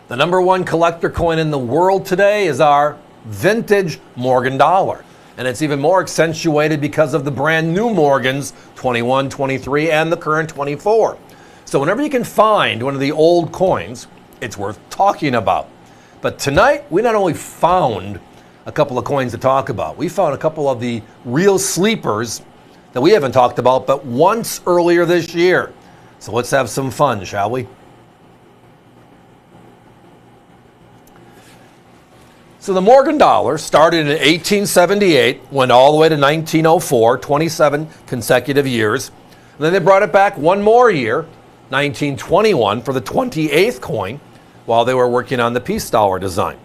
The number one collector coin in the world today is our vintage Morgan dollar. And it's even more accentuated because of the brand new Morgans, 21, 23, and the current 24. So whenever you can find one of the old coins, it's worth talking about. But tonight, we not only found a couple of coins to talk about, we found a couple of the real sleepers that we haven't talked about but once earlier this year. So let's have some fun, shall we? So the Morgan dollar started in 1878, went all the way to 1904, 27 consecutive years. And then they brought it back one more year, 1921, for the 28th coin, while they were working on the peace dollar design.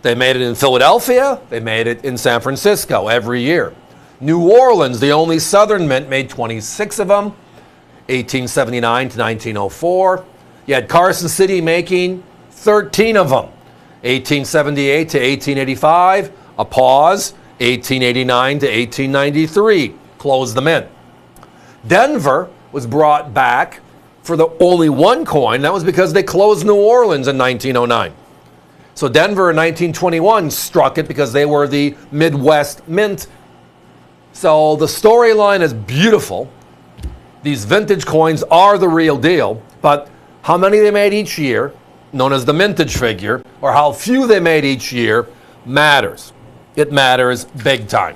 They made it in Philadelphia, they made it in San Francisco every year. New Orleans, the only southern mint, made 26 of them, 1879 to 1904. You had Carson City making 13 of them. 1878 to 1885, a pause, 1889 to 1893, closed the mint. Denver was brought back for the only one coin. That was because they closed New Orleans in 1909. So Denver in 1921 struck it because they were the Midwest mint. So the storyline is beautiful. These vintage coins are the real deal, but how many they made each year, known as the mintage figure, or how few they made each year, matters. It matters big time.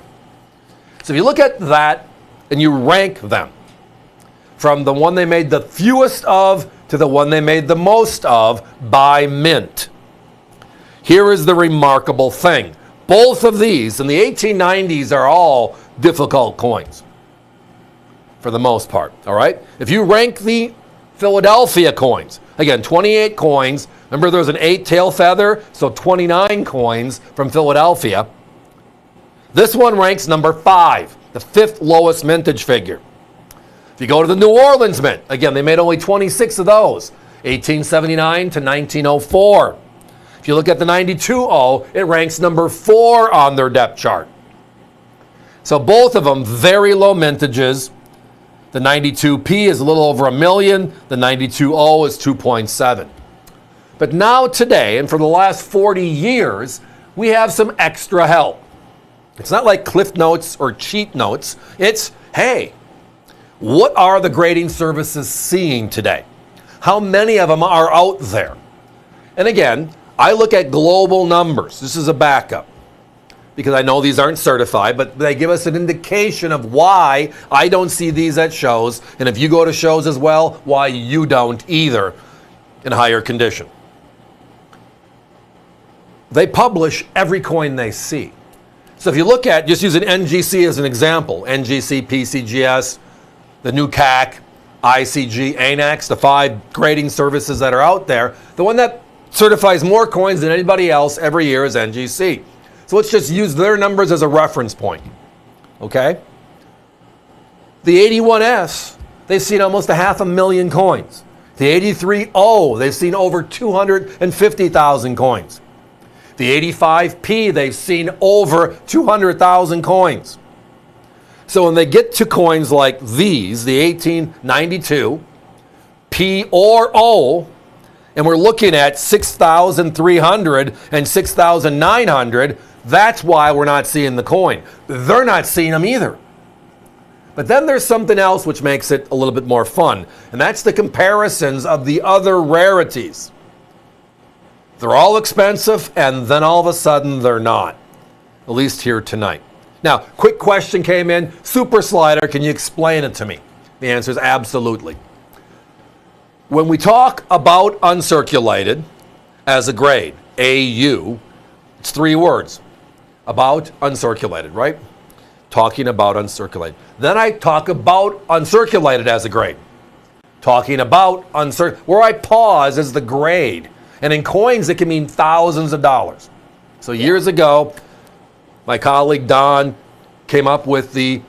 So if you look at that and you rank them from the one they made the fewest of to the one they made the most of by mint, here is the remarkable thing. Both of these in the 1890s are all difficult coins for the most part, all right? If you rank the Philadelphia coins, again, 28 coins. Remember, there was an 8-tail feather, so 29 coins from Philadelphia. This one ranks number 5, the 5th lowest mintage figure. If you go to the New Orleans mint, again, they made only 26 of those, 1879 to 1904. If you look at the 92.0, it ranks number 4 on their depth chart. So both of them, very low mintages. The 92P is a little over $1 million. The 92.0 is 2.7. But now today, and for the last 40 years, we have some extra help. It's not like Cliff Notes or cheat notes. It's, hey, what are the grading services seeing today? How many of them are out there? And again, I look at global numbers. This is a backup, because I know these aren't certified, but they give us an indication of why I don't see these at shows, and if you go to shows as well, why you don't either in higher condition. They publish every coin they see. So if you look at, just using NGC as an example, NGC, PCGS, the new CAC, ICG, ANAX, the 5 grading services that are out there, the one that certifies more coins than anybody else every year is NGC. So let's just use their numbers as a reference point, okay? The 81S, they've seen almost 500,000 coins. The 83O, they've seen over 250,000 coins. The 85P, they've seen over 200,000 coins. So when they get to coins like these, the 1892, P or O, and we're looking at 6,300 and 6,900, that's why we're not seeing the coin. They're not seeing them either. But then there's something else which makes it a little bit more fun, and that's the comparisons of the other rarities. They're all expensive, and then all of a sudden they're not, at least here tonight. Now, quick question came in. Super Slider, can you explain it to me? The answer is absolutely. When we talk about uncirculated as a grade, AU, it's 3 words. About uncirculated, right? Talking about uncirculated. Then I talk about uncirculated as a grade. Talking about uncirculated. Where I pause is the grade. And in coins, it can mean thousands of dollars. So years ago, my colleague Don came up with the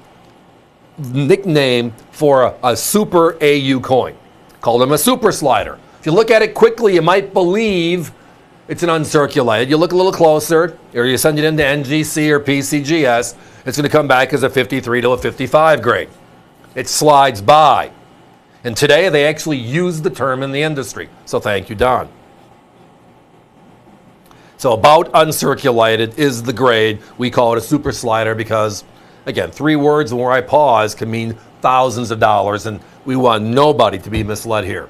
nickname for a super AU coin. Called him a super slider. If you look at it quickly, you might believe it's an uncirculated. You look a little closer, or you send it into NGC or PCGS, it's going to come back as a 53 to a 55 grade. It slides by. And today they actually use the term in the industry. So thank you, Don. So about uncirculated is the grade. We call it a super slider because, again, 3 words where I pause can mean thousands of dollars, and we want nobody to be misled here.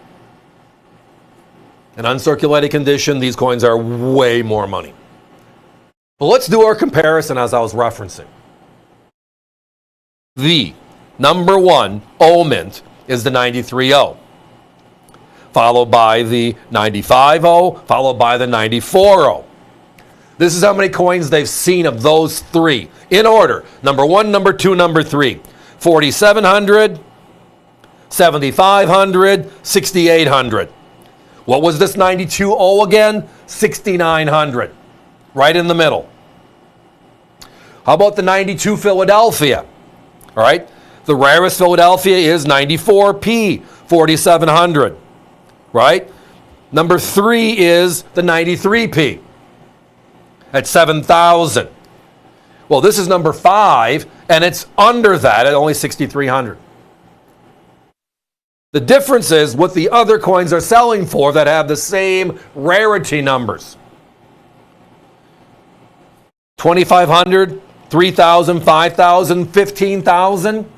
In uncirculated condition, these coins are way more money. But let's do our comparison as I was referencing. The number 1 O mint is the 93O, followed by the 95O, followed by the 94O. This is how many coins they've seen of those 3 in order. Number 1, number 2, number 3. 4,700, 7,500, 6,800. What was this 92O again? 6,900. Right in the middle. How about the 92 Philadelphia? All right. The rarest Philadelphia is 94P, 4,700. Right? Number 3 is the 93P at 7,000. Well, this is number 5, and it's under that at only 6,300. The difference is what the other coins are selling for that have the same rarity numbers. 2,500, 3,000, 5,000, 15,000.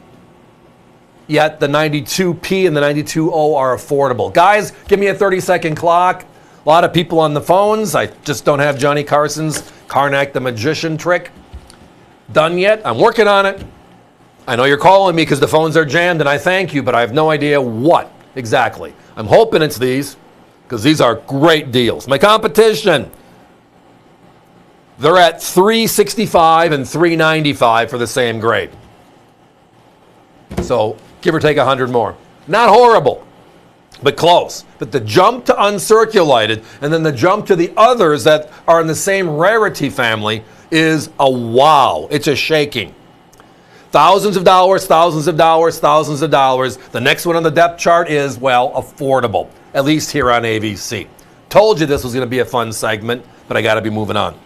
Yet the 92P and the 92O are affordable. Guys, give me a 30-second clock. A lot of people on the phones. I just don't have Johnny Carson's Karnak the Magician trick done yet. I'm working on it. I know you're calling me because the phones are jammed, and I thank you, but I have no idea what exactly. I'm hoping it's these because these are great deals. My competition, they're at $365 and $395 for the same grade. So give or take 100 more. Not horrible, but close. But the jump to uncirculated and then the jump to the others that are in the same rarity family is a wow. It's a shaking. Thousands of dollars, thousands of dollars, thousands of dollars. The next one on the depth chart is, well, affordable, at least here on AVC. Told you this was going to be a fun segment, but I got to be moving on.